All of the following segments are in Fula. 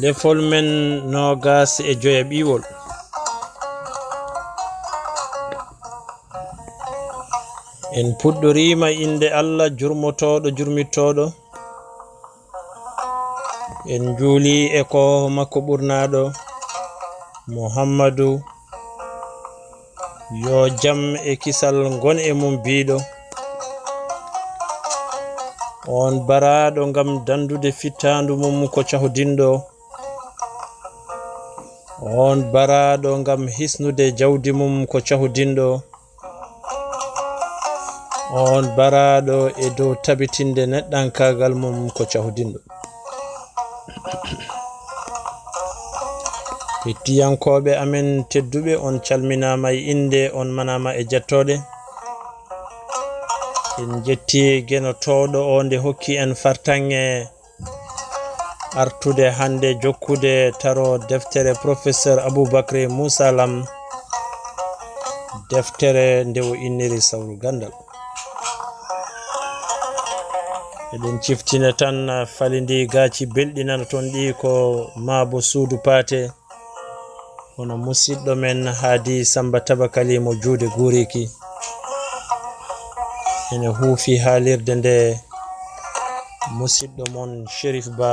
lefol men nogas e joya ɓiwol. En puɗɗorima inde Allah jurmotoɗo jurmitoɗo. En juuli e ko makko ɓurnaɗo Muhammadu, yo jam e kisal gon e mum biɗo. On baraɗo ngam dandude fittandu mum ko cahudinɗo. On baraɗo ngam hisnude jawdi mum ko cahudinɗo. On baraɗo e dow tabitinde neɗɗankagal mum ko cahudinɗo. Hettiyankoɓe amen tedduɓe, on calminama e inde, on manama e jettode. En jetti genotoɗo o nde hokki en fartange artude hande jokkude taro deftere professeur Aboubacry Moussa Lam, deftere nde o inniri sawru gandal. Eɗen ciftine tan falidi gaci belɗinana ton ɗi ko Mabo Suudu Paate, hono musidɗo men Haadi Samba Tabakali mo juude Guriki. ene huufi haalirde nde musidɗo mon Cherif Ba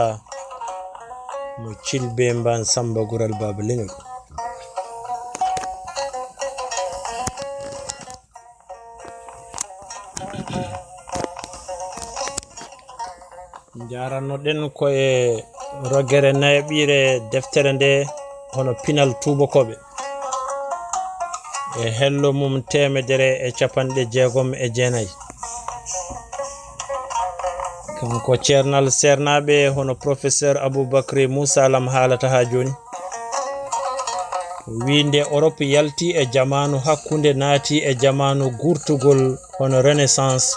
mo Cilbe Mban Samba Gural Baba Leñol. Jarannoɗen koye rogere nayaɓire deftere nde hono pinal tubakoɓe e hello mum 150 kanko ceernal sernaɓe hono professeur Aboubacry Moussa Lam haalata ha joni. Winde Europe yalti e jamanu hakkunde naati e jamanu gurtugol hono renaissance.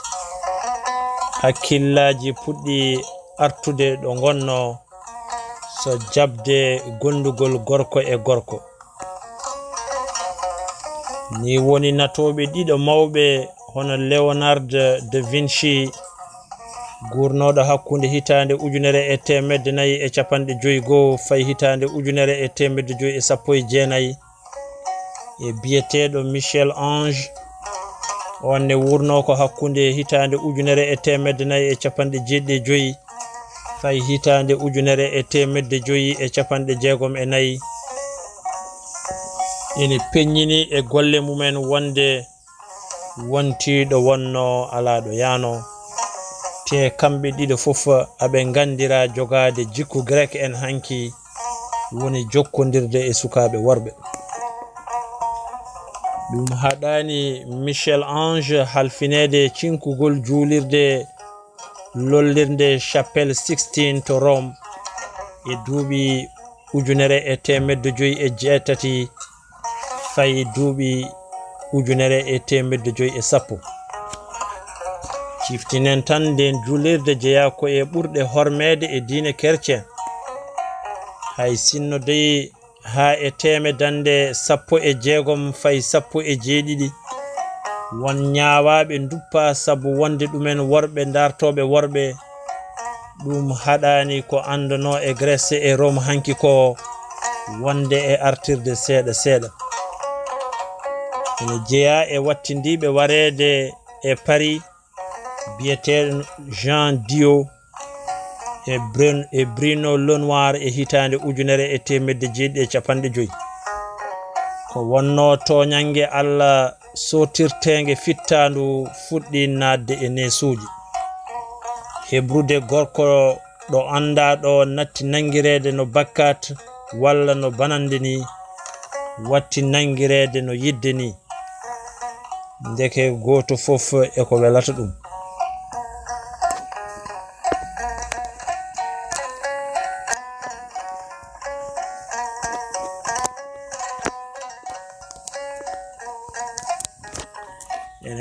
Hakkillaji puɗɗi artude ɗo gonno so jabde gondugol gorko e gorko. Ni woni natoɓe ɗiɗo mawɓe hono Leonardo da Vinci gurnoɗo hakkunde hitande 1451 fay hitande 1519 e biyeteɗo Michel Ange on ne wurno ko hakkunde hitande 1495 fay hitande 1564 ene peññini e golle mumen wonde wontiɗo wonno alaɗo yano. Te kamɓe ɗiɗo fof aɓe gandira jogade jikku grek en hanki woni jokkodirde e sukaɓe worɓe. ɗum haɗani Michel Ange halfinede cinkugol juulirde lollirde Chapelle Sixtine to Rome e duuɓi 1508 fay duuɓi 1510. Ciftinen tan nden juulirde jeeya ko e ɓurɗe hormede e diine kercen. Hay sinno dey ha e temedande 16 fay 17 won ñaawaɓe duppa sabu wonde ɗumen worɓe dartoɓe worɓe. ɗum haɗani ko andano e Grèce e Rome hanki ko wonde e artirde seeɗa seeɗa. ene jeeya e wattindiɓe warede e Paris biyeteɗo Jean Dio e Bruno Lenoir e hitande 1950 ko wonno toñange Allah sotirtenge fittandu fuɗɗi nadde e nesuji. Hebrude gorko ɗo anda ɗo natti nangirede no bakkat walla no banande ni, watti nangirede no yidde ni. Ndeke goto fof e ko welata ɗum.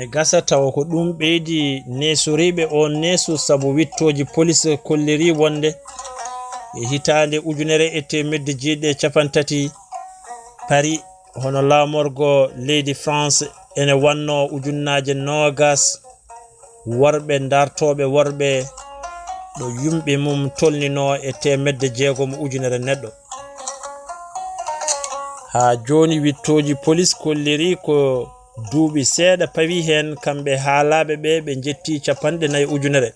ene gasa tawa ko ɗum ɓeydi nesoriɓe o nesu sabu wittoji police kolliri wonde e hitande 1930 Paris hono lamorgo leydi France ene wanno 1920 worɓe dartoɓe worɓe ɗo yumɓe mum tolnino e temedde jeegom ujunere neɗɗo. Ha joni wittoji police kolliri ko duuɓi seeɗa pawi hen kamɓe haalaɓe ɓe jetti 40 ujunere.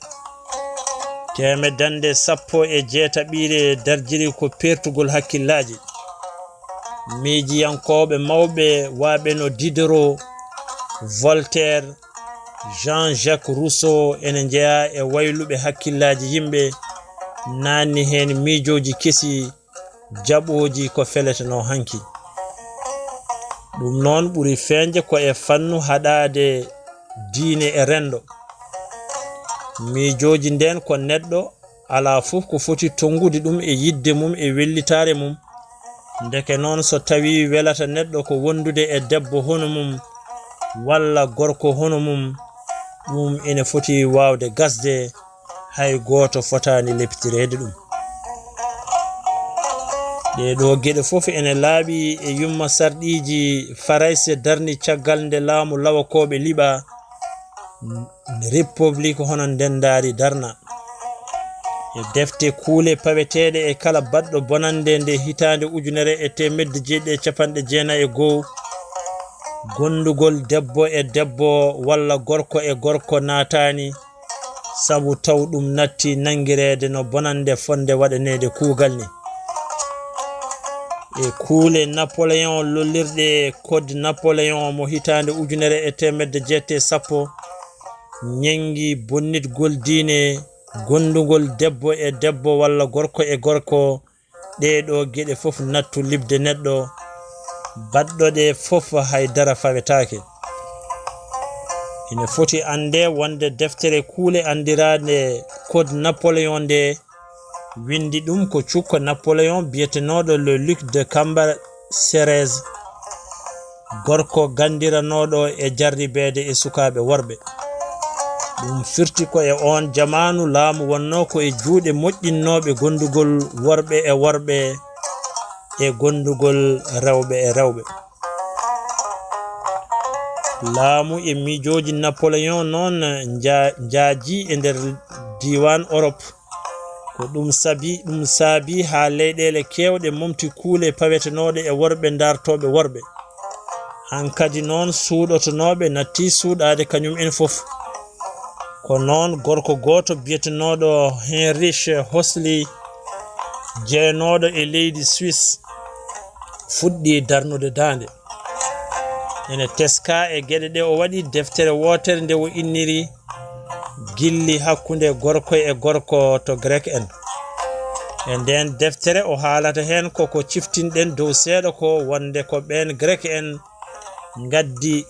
temedande 17 darjiri ko pertugol hakkillaji. miijiyankoɓe mawɓe waaɓe no Diderot, Voltaire, Jean-Jacques Rousseau ene jeeya e wayluɓe hakkillaji yimɓe nanni hen miijoji kesi jaɓoji ko feleteno hanki. ɗum noon ɓuri feñde ko e fannu haɗade diine e rendo. miijoji nden ko neɗɗo ala fof ko foti tongude ɗum e yidde mum e wellitare mum. ndeke noon so tawi welata neɗɗo ko wondude e debbo hono mum walla gorko hono mum, ɗum ene foti wawde gasde, hay goto fotani leptirede ɗum. ɗeɗo geɗe fof ene laaɓi e yumma sarɗiji Farayse darni caggal nde laamu lawakoɓe liɓa république hono ndendari darna. e defte kuule paweteɗe e kala baɗɗo bonande nde hitande ujunere e temedde 1991 gondugol debbo e debbo walla gorko e gorko natani, sabu taw ɗum natti nangirede no bonande fonde waɗanede kuugal ni. e kuule Napoléon lollirɗe code Napoléon mo hitande ujunere e temedde 710 ñengi bonnitgol diine, gondugol debbo e debbo walla gorko e gorko. ɗeɗo geɗe fof nattu libde neɗɗo, baɗɗoɗe fof haydara fawetake. ene foti ande wonde deftere kuule andirade code Napoléon nde windi ɗum ko cukko Napoléon biyetenoɗo le Luc de Cambacérès, gorko gandiranoɗo e jarribede e sukaɓe worɓe. ɗum firti ko e on jamanu laamu wonno ko e juuɗe moƴƴinnoɓe gondugol worɓe e worɓe e gondugol rewɓe e rewɓe. laamu e miijoji Napoléon noon jaaji e nder diwan Europe, ko ɗum saabi ha leyɗele kewɗe momti kuule pawetenoɗe e worɓe dartoɓe worɓe. hankadi noon suuɗotonoɓe natti suuɗade kañum en fof. ko noon gorko goto biyetenoɗo Heinrich Hosli, jeynoɗo e leydi Suisse, fuɗɗi darnude dande. ene teska e gueɗe ɗe o waɗi deftere wotere nde o inniri gilli hakkunde gorko e gorko to Grek en. e nden deftere o haalata hen koko ciftinɗen dow seeɗa ko wonde ko ɓen Grek en gaddi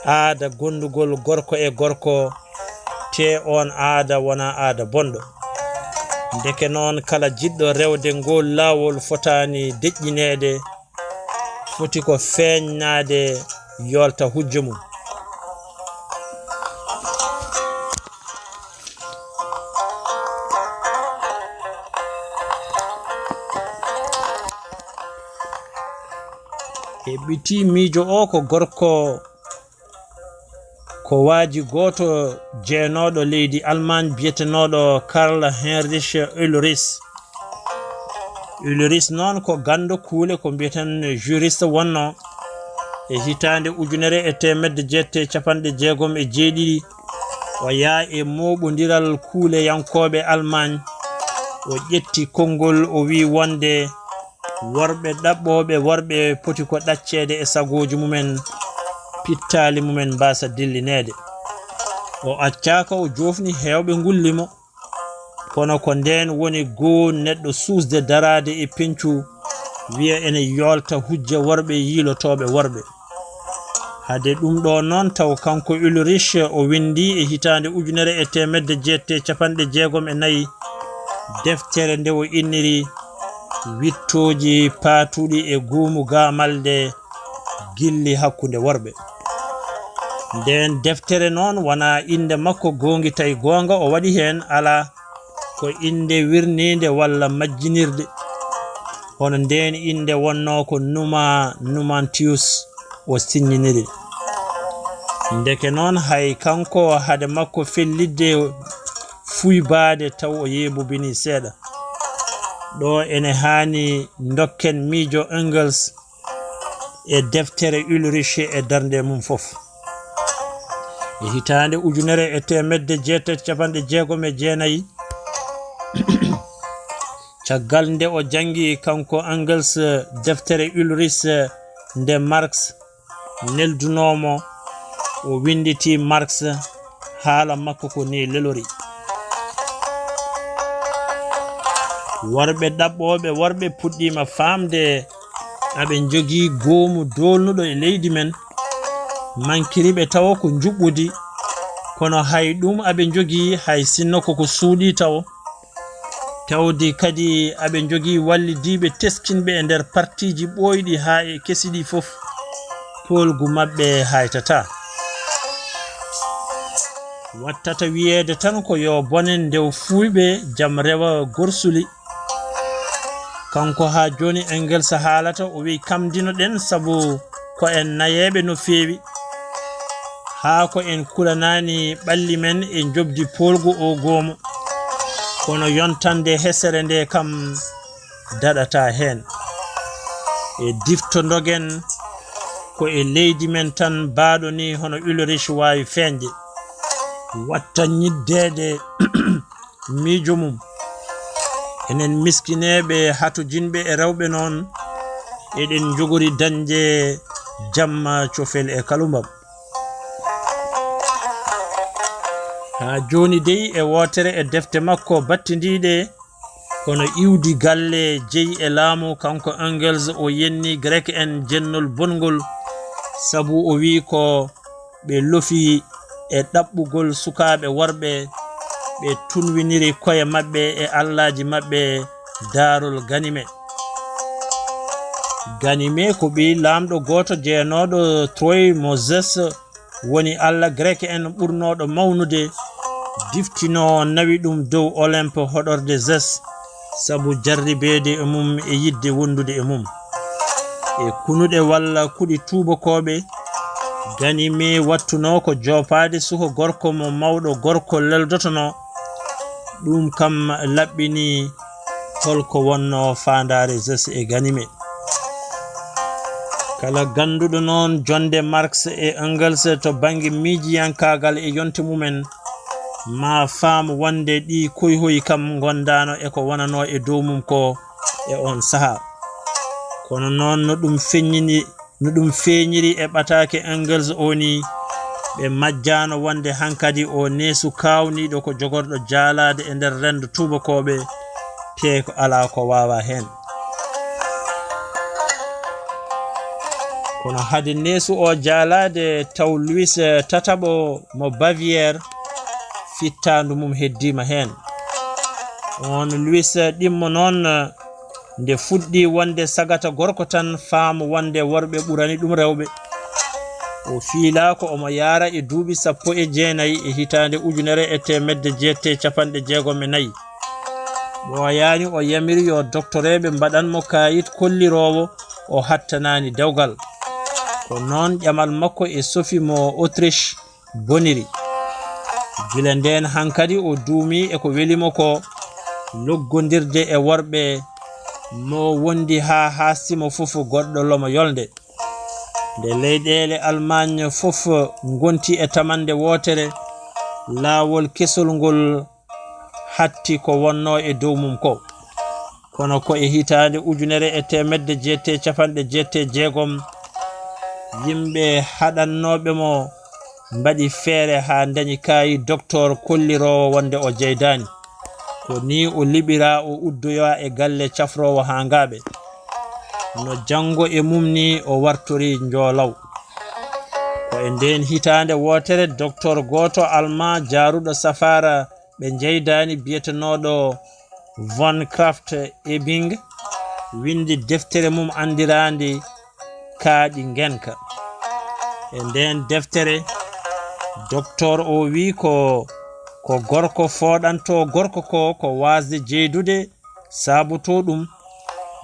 aada gondugol gorko e gorko, te on aada wona aada bonɗo. ndeke noon kala jiɗɗo rewde ngol laawol fotani deƴƴinede, foti ko feeñnade yolta hujje mum. e ɓiti miijo o ko gorko ko waaji goto jeynoɗo leydi Allemagne biyetenoɗo Karl Heinrich Ulrich. Ulrich noon ko gando kuule ko mbiyeten juriste wonno. e hitande ujunere e temedde 1967 o yaa e moɓodiral kuule yankoɓe Allemagne. o ƴetti konngol o wi wonde worɓe ɗaɓɓoɓe worɓe poti ko ɗaccede e sagoji mumen, pittali mumen mbasa dillinede. o accaka o jofni hewɓe ngullimo, kono ko nden woni goo neɗɗo suusde darade e pencu wiya ene yolta hujja worɓe yiilotoɓe worɓe. hade ɗum ɗo noon taw kanko Ulrich o windi e hitande ujunere e temedde 1964 deftere nde o inniri wittoji paatuɗi e guumu gamalde gilli hakkunde worɓe. nden deftere noon wona inde makko gongi tawi gonga o waɗi hen ala, ko inde wirninde walla majjinirde. hono nden inde wonno ko Numa Numantius o siññiniri. ndeke noon hay kanko hade makko fellidde fuybade taw o yeɓubini seeɗa ɗo ene hani dokken miijo Engels e deftere Ulrich e darnde mum fof e hitande ujunere e temedde jeetati capanɗe jeegom e jeenayi caggal nde o jangi kanko Engels deftere Ulrich nde Marx neldunomo o winditi Marx haala makko ko ni lelori worɓe ɗaɓɓoɓe worɓe puɗɗima famde aɓe jogii goomu dolnuɗo e leydi men mankiriɓe taw ko juɓɓudi kono hay ɗum aɓe jogii hay sinno koko suuɗi taw tawdi kadi aɓe jogii wallidiɓe teskinɓe e nder partiji ɓoyɗi ha e kesiɗi fof polgu maɓɓe haytata wattata wiyeede tan ko yo bonen ndew fuyɓe jam rewa gorsuli kanko ha joni Engels haalata o wi kamdino ɗen sabu ko en nayeɓe no feewi haa ko en kulanani ɓalli men e jobdi polgu o goomo kono yontande hesere nde kam daɗata hen e difto dogen ko e leydi men tan baaɗo ni hono Ulrich wawi feñde watta ñiddede miijo mum enen miskineɓe hatujinɓe e rewɓe noon eɗen jogori dañde jamma cofel e kalumbam ha joni dey e wotere e defte makko battidiɗe kono iwdi galle jeyi e laamu kanko Engels o yenni Grek en jennol bongol sabu o wi ko ɓe lofi e ɗaɓɓugol sukaɓe worɓe ɓe tunwiniri koye maɓɓe e allaji maɓɓe darol ganime ko ɓi lamɗo goto jeenoɗo Troy Moses woni allah Grek en ɓurnoɗo mawnude diftino nawi ɗum dow Olympe hoɗorde Zeus sabu jarribede e mum e yidde wondude e mum e kunuɗe walla kuɗi tubakoɓe ganime wattuno ko jopade suko gorko mo mawɗo gorko leldotono ɗum kam laɓɓini holko wonno fandare Zeus e ganime kala ganduɗo noon jonde Marx e Engels to banggue miijiyankagal e yonte mumen ma faam wonde ɗi koyhoyi kam gondano e ko wonano e dow mum ko e on saha kono noon no ɗum feeñiri e ɓatake Engels oni ɓe majjano wonde hankadi o neesu kawniɗo ko jogorɗo jaalade e nder rendo tubakoɓe te ko ala ko wawa hen kono hade neesu o jaalade taw Louis tataɓo mo Bavière fittandu mum heddima hen on Louis ɗimmo noon nde fuɗɗi wonde sagata gorko tan faamu wonde worɓe ɓurani ɗum rewɓe o fiila ko omo yaara e duuɓi 19 e hitande ujunere e temedde jeette capanɗe jeegom e nayyi ɓoyani o yamiri yo doctoreɓe mbaɗanmo kayit kollirowo o hattanani dewgal ko noon ƴamal makko e sofi mo Autriche boniri gila nden hankadi o duumi e ko welimo ko loggodirde e worɓe mo wondi ha hasimo fof goɗɗo lomo yolde nde leyɗele Allemagne fof gonti e tamande wotere laawol kesol ngol hatti ko wonno e dow mum ko kono ko e hitande ujunere e temedde jeette capanɗe jeette jeegom yimɓe haɗannoɓe mo mbaɗi feere ha dañi kayi docteur kollirowo wonde o jeydani ko ni o liɓira o uddoya e galle cafrowo ha ngaɓe no jango e mum ni o wartori joolaw ko e nden hitande wotere docteur goto allemand jaruɗo safara ɓe jeydani biyetenoɗo von Kraft Ebing windi deftere mum andirandi kaaɗi ngenka e nden deftere docteur o wi ko gorko foɗanto gorko ko wasde jeydude sabuto ɗum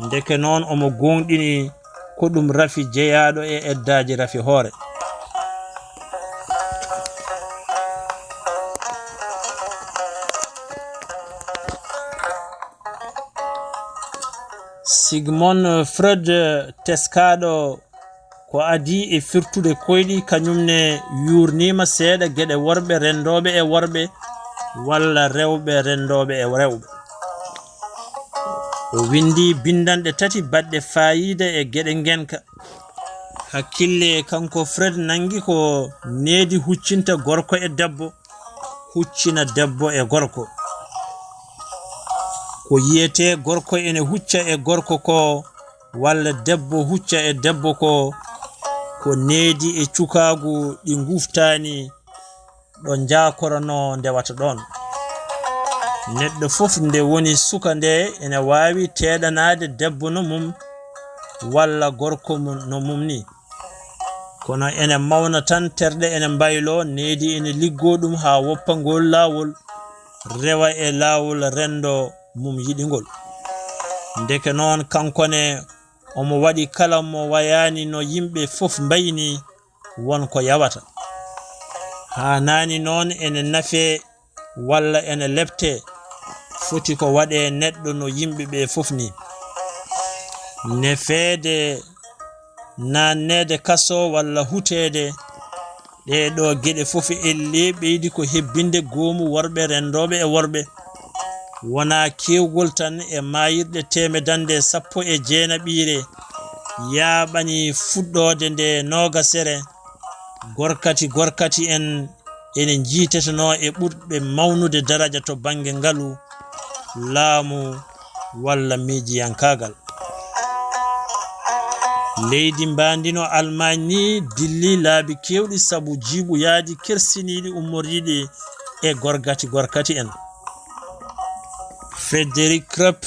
ndeke noon omo gonɗini ko ɗum rafi jeeyaɗo e eddaji rafi hoore Sigmund Freud teskaɗo ko adi e firtude koyɗi kañumne yurnima seeɗa geɗe worɓe rendoɓe e worɓe walla rewɓe rendoɓe e rewɓe. O windi bindanɗe tati baɗɗe fayida e geɗe ngenka. Hakkille kanko Freud nangi ko needi huccinta gorko e debbo, huccina debbo e gorko. Ko yiyete gorko ene hucca e gorko ko walla debbo hucca e debbo ko needi e cukagu ɗi guftani ɗo jakorano ndewata ɗon. Neɗɗo fof nde woni suka nde ene wawi teɗanade debbo no mum walla gorko no mum ni. Kono ene mawna tan terɗe ene mbaylo needi ene liggo ɗum ha woppa ngol lawol rewa e lawol rendo mum yiɗigol. Ndeke noon kankone omo waɗi kala mo wayani no yimɓe fof mbayni wonko yawata. Ha nani noon ene nafe walla ene lepte foti ko waɗe neɗɗo no yimɓe ɓe fof ni. Nefede nannede kaso walla hutede ɗeɗo geɗe fof elle ɓeydi ko hebbinde goomu worɓe rendoɓe e worɓe. Wona kewgol tan e mayirɗe temedande 19 yaɓani fuɗɗode nde nogasere gorkati en ene jiiteteno e ɓurɓe mawnude daraja to bange ngalu laamu walla miijiyankagal. Leydi mbandino Almagne ni dilli laabi kewɗi sabu jiiɓuyaji kersiniɗi ummoriɗi e gorkati en. Frédéric Krupp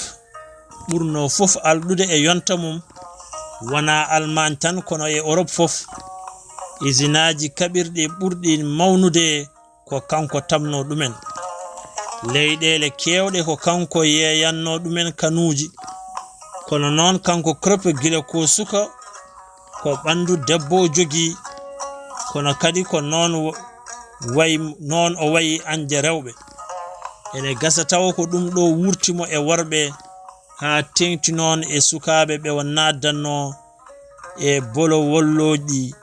ɓurno fof alɗude e yonta mum wona Almagne tan kono e Europe fof. Isinaji kaɓirɗi ɓurɗi mawnude ko kanko tamno ɗumen. Leyɗele kewɗe ko kanko yeyanno ɗumen kanuji. Kono noon kanko Krupp gila ko suka ko ɓandu debbo jogi, kono kadi ko noon o wayi anje rewɓe. Ene gasa taw ko ɗum ɗo wurtimo e worɓe ha tengti noon e sukaɓe ɓe o naddanno e bolowolloji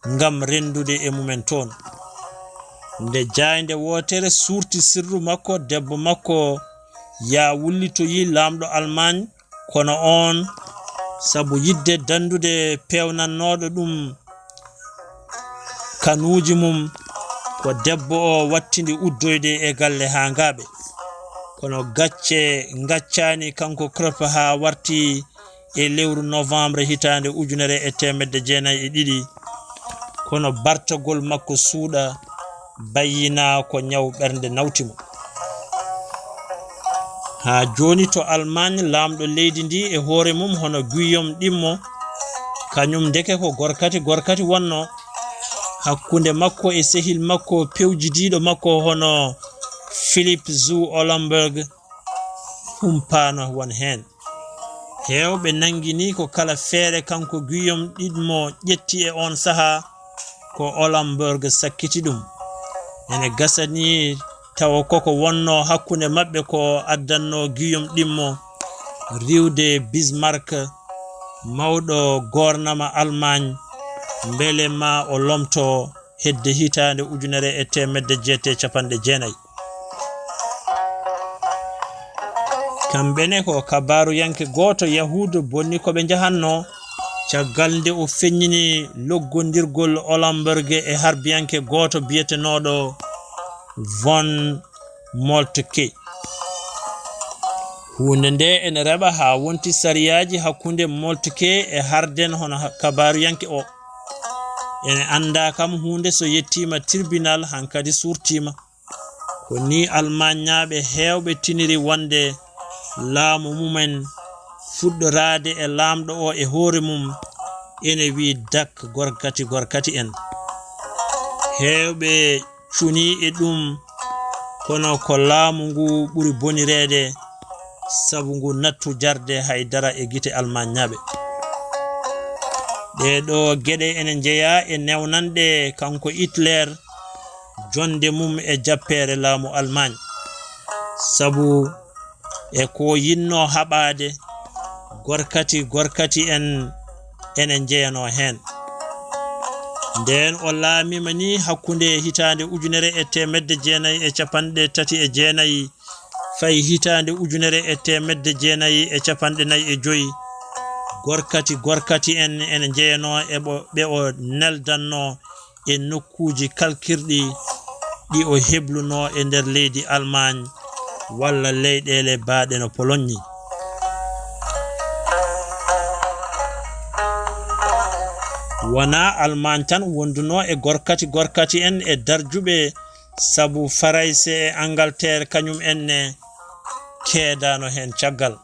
ngam rendude e mumen toon. Nde jayde wotere surti sirru makko debbo makko ya wullitoyi lamɗo Almagne, kono on sabu yidde dandude pewnannoɗo ɗum kanuji mum ko debbo o wattindi uddoyde e galle ha ngaɓe. Kono gaccani kanko Krupp ha warti e lewru novembre hitande 1992. Kono bartagol makko suuɗa bayina ko nyaw ɓernde nawtimo. Ha joni to Almagne lamɗo leydi ndi e hoore mum hono Guillaume ɗimmo, kañum ndeke ko gorkati wonno. Hakkunde makko e sehil makko pewjidiɗo makko hono Philippe Zu Olenberg humpano won hen. Hewɓe nangini ko kala feere kanko Guillaume ɗimmo ƴetti e on saha ko Olenberg sakkiti ɗum. Ene gasani tawa koko wonno hakkunde maɓɓe ko addanno Guillaume ɗimmo riwde Bismarck mawɗo gornama Almagne mbele ma o lomto hedde hitande 1990. Kamɓene ko kabaru yanke goto yahudu bonni ko ɓe jahanno caggal nde o feññini loggodirgol Olenberg e harbiyanke goto biyetenoɗo von Moltke. Hunde nde ene reɓa ha wonti sariyaji hakkunde Moltke e harden hono kabaru yanke o. Ene anda kam hunde so yettima tribunal hankadi surtima. Ko ni Almagne hewɓe tiniri wonde laamu mumen fuɗɗorade e lamɗo o e hoore mum ene wi dak gorkati en. Hewɓe cuni e ɗum kono ko laamu ngu ɓuri bonirede sabu ngu nattu jarde haydara e gite Almagne. Ɗeɗo geɗe ene jeeya e newnanɗe kanko Hitler jonde mum e jappere laamu Almagne, sabu e ko yinno haɓade gorkati en enen jeyano hen nden o laamima ni hakkunde hitande ujunere e temedde jeenayi e capanɗe tati e jeenayi fay hitande ujunere e temedde jeenayi e capanɗe nayi e joyi gorkati en ene jeyano ɓe o neldanno e nokkuji kalkirɗi ɗi o hebluno e nder leydi Allemagne walla leyɗele baaɗe no Pologne. Wona Allemagne tan wonduno e gorkati en e darjuɓe sabu Farayse e Angleterre kañum enne keedano hen caggal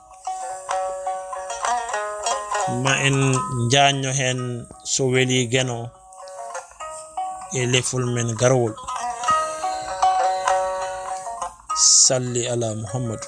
ma en jaanyo hen so weli geno e lefol men garwol salli ala Muhammad.